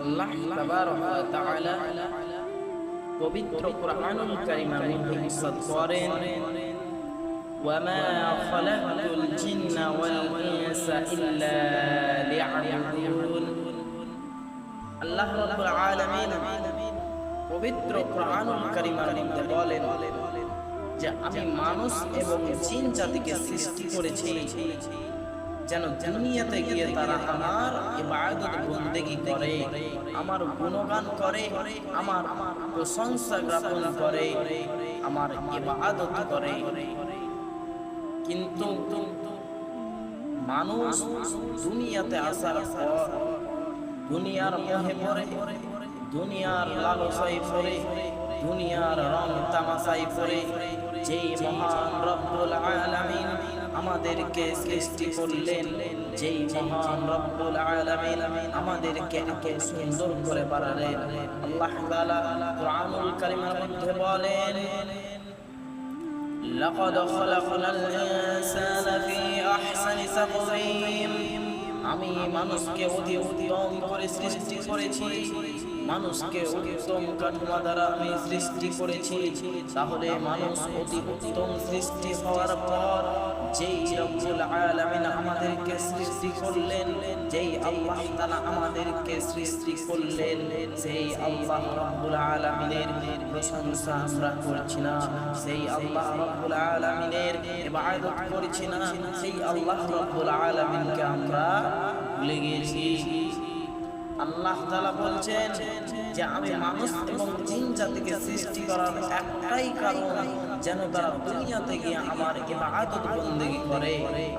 আল্লাহ তাবারক ওয়া তাআলা পবিত্র কুরআনুল কারীমের মধ্যে ইরশাদ করেন, ওয়ামা খালাকতুল জিন্না ওয়াল ইনসা ইল্লা লিয়াবুদুন। আল্লাহ রাব্বুল আলামিন পবিত্র কুরআনুল কারীমের মধ্যে বলেন যে আমি মানুষ এবং জিন জাতিকে সৃষ্টি করেছি যেন দুনিয়াতে গিয়ে তারা আমার ইবাদত বন্দেগী করে, আমার গুণগান করে, আমার প্রশংসা জ্ঞাপন করে, আমার ইবাদত করে। কিন্তু মানুষ দুনিয়াতে আসার পর দুনিয়ার মোহে পড়ে, দুনিয়ার লালসায় পড়ে, দুনিয়ার রং তামাশায় পড়ে। যেই মহান রব্বুল আলামিন আমাদেরকে সৃষ্টি করলেন, যেই মহান রব্বুল আলামিন আমাদেরকে এত সুন্দর করে বানালেন, আল্লাহ তাআলা কুরআনুল কারীমের মধ্যে বলেন, লাকাদ খালাকনাল ইনসানা ফি আহসানি তাকওয়িম। আমি মানুষকে অতি উত্তম করে সৃষ্টি করেছি, মানুষকে উত্তম কাঠামো দ্বারা আমি সৃষ্টি করেছি। তাহলে মানুষ অতি উত্তম সৃষ্টি হওয়ার পর যেই রব্বুল আলামিন আমাদেরকে সৃষ্টি করলেন, যেই আল্লাহ তাআলা আমাদেরকে সৃষ্টি করলেন, সেই আল্লাহ রব্বুল আলামিনের প্রশংসা আমরা করছি না, সেই আল্লাহ রব্বুল আলামিনের ইবাদত করছি না, সেই আল্লাহ রব্বুল আলামিনকে আমরা ভুলে গেছি। আল্লাহ তাআলা বলছেন যে আমি মানুষ এবং জিন জাতিকে সৃষ্টি করার একটাই কারণ, যেন তারা দুনিয়াতে গিয়ে আমার ইবাদত বন্দেগী করে,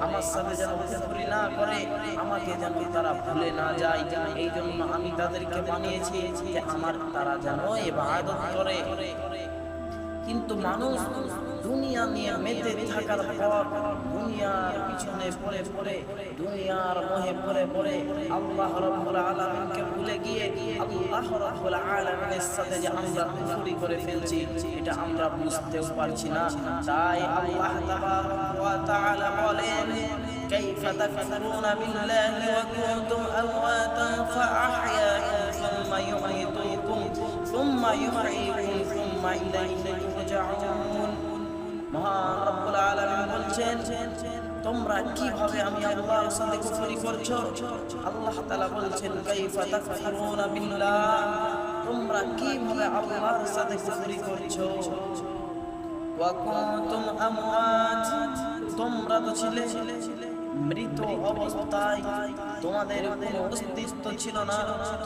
আমার সাথে যেন কুফরি না করে, আমাকে যেন তারা ভুলে না যায়। এই জন্য আমি তাদেরকে বানিয়েছি যে আমার তারা যেন ইবাদত করে। কিন্তু মানুষ দুনিয়া নিয়ে মেতে থাকার পর দুনিয়ার পিছনে পড়ে পড়ে, দুনিয়ার মোহে পড়ে পড়ে আল্লাহ রাব্বুল আলামিনকে ভুলে গিয়ে আল্লাহ রাব্বুল আলামিনের সাথে যে আমরা কুফরি করে ফেলছি, এটা আমরা বুঝতেও পারছি না। তাই আল্লাহ তাবারক ওয়া তাআলা বলেন, কাইফা তাকফুরুনা বিল্লাহি ওয়া কুনতুম আমওয়াতান ফাআহইয়াকুম সুম্মা ইউমীতুকুম সুম্মা ইউহয়িকুম সুম্মা ইলাইহি তুরজাউন। মহান রব্বুল আলামিন বলছেন, তোমরা কিভাবে আমি আল্লাহর সাথে কুফরি করছো? আল্লাহ তাআলা বলছেন, কাইফা তাকফুরুনা বিল্লাহ, তোমরা কিভাবে আল্লাহর সাথে কুফরি করছো? ওয়া কুনতুম আমওয়াত, তোমরা তো ছিলে মৃত অবস্থায়, তোমাদের কোনো অস্তিত্ব ছিল না,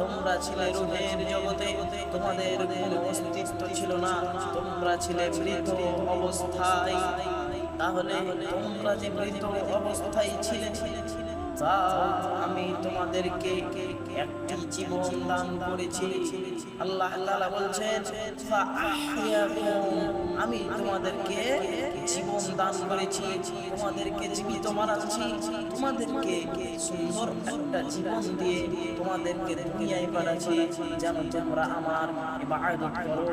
তোমরা ছিলে রূহের জগতে, তোমাদের কোনো অস্তিত্ব ছিল না, তোমরা ছিলে মৃত অবস্থায়। তাহলে তোমরা যে মৃত অবস্থায় ছিলে, আমি তোমাদেরকে একটি জীবন দান করেছি। আল্লাহ তাআলা বলছেন, আমি তোমাদেরকে জীবন দান করেছি, তোমাদেরকে জীবিত বানাচ্ছি, তোমাদেরকে সুন্দর একটা জীবন দিয়ে তোমাদেরকে দুনিয়ায় পাঠাচ্ছি যেন তোমরা আমার ইবাদত করো,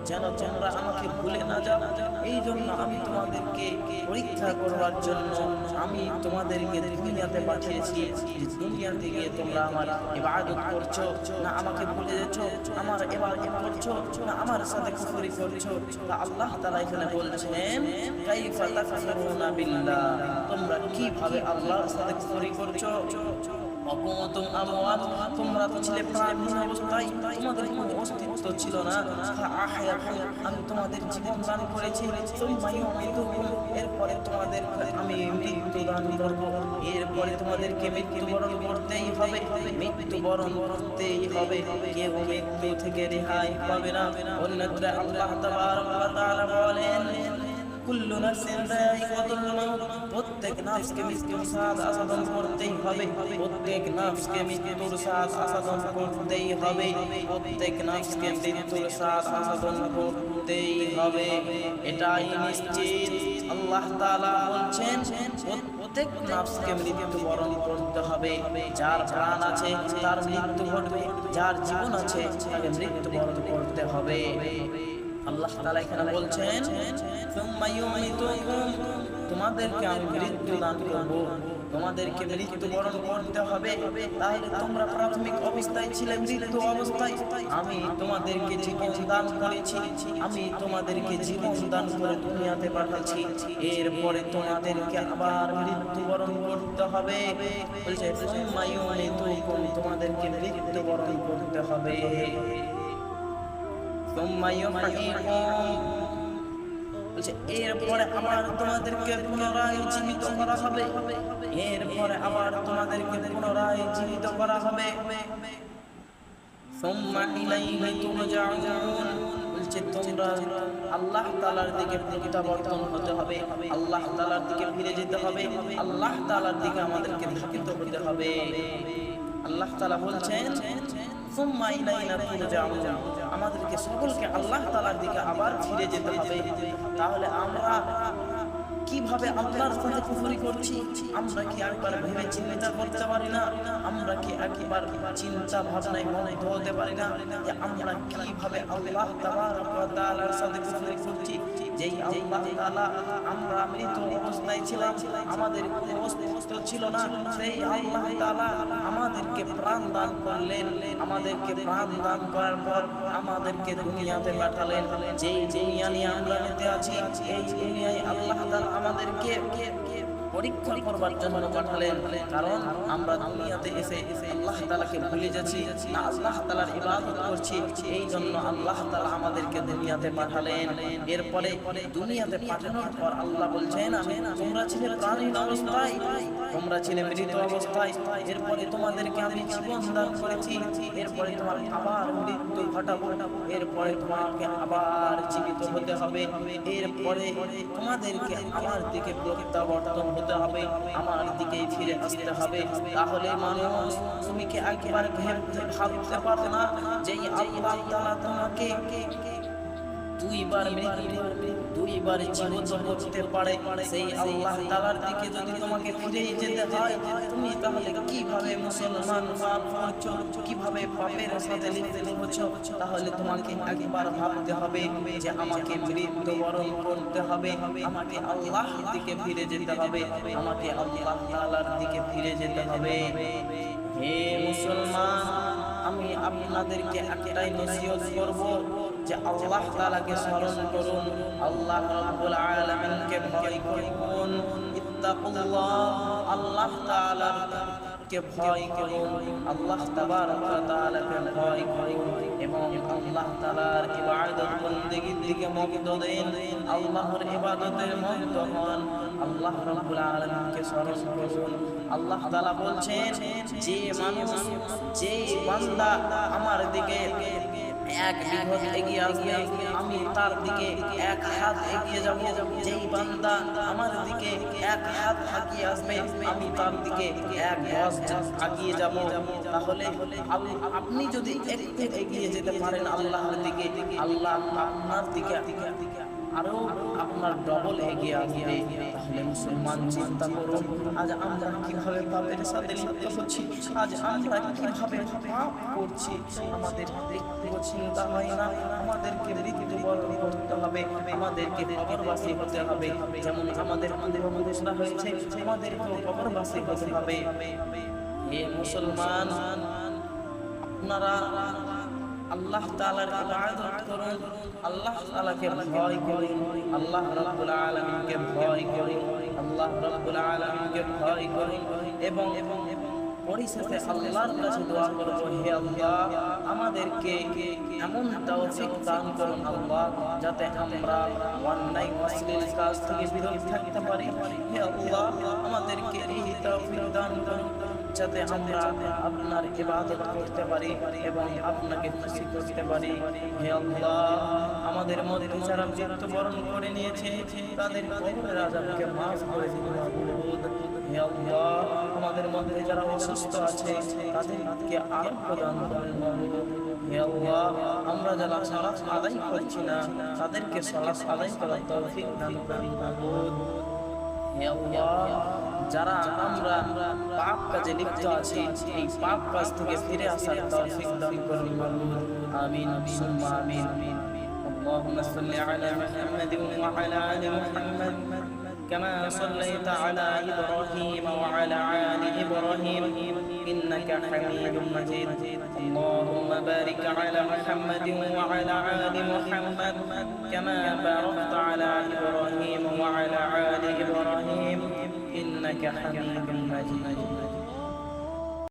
যেন তোমরা আমাকে ভুলে না যাও। এই জন্য আমি তোমাদেরকে পরীক্ষা করবার জন্য আমি তোমাদেরকে দুনিয়াতে পাঠিয়েছি, যে দুনিয়াতে গিয়ে তোমরা আমার ইবাদত করছো না আমাকে ভুলে যাচ্ছ, আমার ইবাদত করছো না আমার সাথে কুফরি করছো। তা আল্লাহ তাআলা এখানে বলছেন, কাইফা তাকফুরুনা বিল্লাহ, তোমরা কিভাবে আল্লাহর সাথে কুফরি করছো? অকুনতুম আমওয়াত, তোমরা তো ছিলে প্রাণহীন অবস্থায়, তোমাদের কোনো অস্তিত্ব ছিল না। ফাআহইয়াকুম, আমি তোমাদের জীবন দান করেছি। সুম্মা ইউমীতুকুম, এরপরে তোমাদের আমি মৃত্যু দান করব, এরপরে তোমাদেরকে মৃত্যুবরণ করতেই হবে, মৃত্যুবরণ করতেই হবে, কেউ মৃত্যু থেকে রেহাই পাবে না। অন্যত্র আল্লাহ তাবারক ওয়া তাআলা বলেন, কুল্লু নাফসিন যায়িকাতুল মাউত, প্রত্যেক নফসকে মৃত্যুর স্বাদ আস্বাদন করতেই হবে, প্রত্যেক নফসকে মৃত্যুর স্বাদ আস্বাদন করতেই হবে, প্রত্যেক নফসকে মৃত্যুর স্বাদ আস্বাদন করতেই হবে, এটাই নিশ্চিত। আল্লাহ তাআলা বলছেন, প্রত্যেক নফসকে মৃত্যুবরণ করতে হবে। যার প্রাণ আছে তার মৃত্যু ঘটবে, যার জীবন আছে তাকে মৃত্যুবরণ করতে হবে। আল্লাহ তাআলা এখানে বলছেন, সুম্মা ইউমীতুকুম, তোমাদেরকে আমি মৃত্যু দান করব, তোমাদেরকে মৃত্যুবরণ করতে হবে। তাহলে তোমরা প্রাথমিক অবস্থায় ছিলে মৃত্যু অবস্থায়, আমি তোমাদেরকে জীবন দান করেছি, আমি তোমাদেরকে জীবন দান করে দুনিয়াতে পাঠাচ্ছি, এরপরে তোমাদেরকে আবার মৃত্যুবরণ করতে হবে। বলছে তোমাদেরকে মৃত্যুবরণ করতে হবে। এরপরে আবার তোমাদেরকে পুনরায় জীবিত করা হবে, এরপরে আবার তোমাদেরকে পুনরায় জীবিত করা হবে। তোমরা আল্লাহ তাআলার দিকে প্রত্যাবর্তন হতে হবে, আল্লাহ তাআলার দিকে ফিরে যেতে হবে, আল্লাহ তাআলার দিকে আমাদেরকে ধাবিত হতে হবে। আল্লাহ তাআলা বলছেন সুম্মা ইলাইনা তুরজাউন, আমাদেরকে সকলকে আল্লাহ তাআলার দিকে আবার ফিরে যেতে হবে। তাহলে আমরা কিভাবে আল্লাহর সাথে কুফরি করছি, আমরা কি একবার ভেবে চিন্তা করতে পারি না? আমরা কি একবার চিন্তা ভাবনায় মগ্ন হতে পারি না যে আমরা কিভাবে আল্লাহ তাআলার সাথে কুফরি করছি? যেই আল্লাহ তাআলা আমরা মৃত অবস্থায় ছিলাম, আমাদের কোনো অস্তিত্ব ছিল না, সেই আল্লাহ তাআলা আমাদেরকে প্রাণ দান করলেন, আমাদেরকে প্রাণ দান করার পর আমাদেরকে দুনিয়াতে পাঠালেন। যেই দুনিয়া নিয়ে আমরা বেঁচে আছি, এই দুনিয়ায় আল্লাহ তাআলা আমাদেরকে পরীক্ষা করবার জন্য পাঠালেন। কারণ আমরা দুনিয়াতে এসে আল্লাহ তাআলাকে ভুলে যাচ্ছি না, আল্লাহ তাআলার ইবাদত করছি, এই জন্য আল্লাহ তাআলা আমাদেরকে দুনিয়াতে পাঠালেন। এরপরে দুনিয়াতে পাঠানোর পর আল্লাহ বলছেন তোমরা ছিলে প্রাণহীন অবস্থায়, তোমরা ছিলে মৃত অবস্থায়, এরপরে তোমাদেরকে আমি জীবন দান করেছি, এরপরে তোমার আবার মৃত্যু ঘটাবো, এরপরে তোমাকে আবার জীবিত হতে হবে, এরপরে তোমাদেরকে আমার দিকে প্রত্যাবর্তন হতে হবে, আমার দিকে ফিরে আসতে হবে। তাহলে মানুষ তুমি কি একবার ভাবতে পারো না যে আল্লাহ তাআলা তোমাকে দুইবার জীবিত করতে পারে? সেই আল্লাহ তাআলার দিকে যদি তোমাকে ফিরে যেতে হয়, তুমি তাহলে কিভাবে মুসলমান পাপ করছো, কিভাবে পাপের সাথে লিপ্ত হচ্ছো? তাহলে তোমাকে একবার ভাবতে হবে যে আমাকে মৃত্যুবরণ করতে হবে, আমাকে আল্লাহর দিকে ফিরে যেতে হবে, আমাকে আল্লাহ তাআলার দিকে ফিরে যেতে হবে। হে মুসলমান, আমি আপনাদেরকে একটাই নসিহত করব যে আল্লাহ তাআলাকে স্মরণ করুন, আল্লাহ রাব্বুল আলামিনকে ভয় করুন, ইত্তাকুল্লাহ, আল্লাহ তাআলাকে ভয় করুন, আল্লাহ তাবারক ওয়া তাআলাকে ভয় করুন এবং আল্লাহ তাআলার ইবাদত বন্দেগীর দিকে মগ্ন দেন, আল্লাহর ইবাদতের মগ্ন হন, আল্লাহ রাব্বুল আলামিনকে স্মরণ করুন। আল্লাহ তাআলা বলছেন যে মানুষ, যে বান্দা আমার দিকে এক হাত এগিয়ে আসবে, আমি তার দিকে এক হাত এগিয়ে যাব, যেই বান্দা আমার দিকে এক হাত এগিয়ে আসবে, আমি তার দিকে এক গজ এগিয়ে যাব। তাহলে আপনি যদি একটু এগিয়ে যেতে পারেন আল্লাহর দিকে, আল্লাহ আপনার দিকে আরো আপনার ডবল এগিয়ে আসবে। তাহলে মুসলমান চিন্তা করুন, আজ আমরা কিভাবে পাপের সাথে লিপ্ত হচ্ছি, আজ আমরা কিভাবে পাপ করছি, আমাদের একটু চিন্তা হয় না? আমাদেরকে মৃত্যুবরণ করতে হবে, আমাদেরকে কবরবাসী হতে হবে, যেমন আমাদের পূর্বপুরুষরা হয়েছে, আমাদেরকেও কবরবাসী হতে হবে। হে মুসলমান, আপনারা আল্লাহ তাআলার ইবাদত করুন, আল্লাহ তাআলাকে ভয় করুন, আল্লাহ রাব্বুল আলামিনকে ভয় করুন, আল্লাহ রাব্বুল আলামিনকে ভয় করুন এবং পরিশেষে আল্লাহর কাছে দোয়া করব, হে আল্লাহ আমাদেরকে এমন তৌফিক দান করুন আল্লাহ, যাতে আমরা অন্যায় অশ্লীল কাজ থেকে বিরত থাকতে পারি। হে আল্লাহ আমাদেরকে এই তৌফিক দান করুন যাতে আমরা আপনার ইবাদত করতে পারি এবং আপনাকে খুশি করতে পারি। হে আল্লাহ আমাদের মধ্যে যারা মৃত্যুবরণ করে নিয়েছে তাদের কবরের আযাবকে মাফ করে দিন মাবুদ। হে আল্লাহ আমাদের মধ্যে যারা অসুস্থ আছে তাদেরকে আরোগ্য দান করেন মাবুদ। হে আল্লাহ আমরা যারা সালাত আদায় করছি না তাদেরকে সালাত আদায় করার তৌফিক দান করেন মাবুদ। হে আল্লাহ যারা আমরা পাপ কাজে লিপ্ত আছি এই পাপ কাজ থেকে ফিরে আসার তৌফিক দান করুন মাবুদ। আমিন সুম্মা আমিন। اللهم صل على محمد وعلى آل محمد كما صليت على إبراهيم وعلى آل إبراهيم إنك حميد مجيد اللهم بارك على محمد وعلى آل محمد كما باركت على إبراهيم وعلى آل إبراهيم إنك حميد مجيد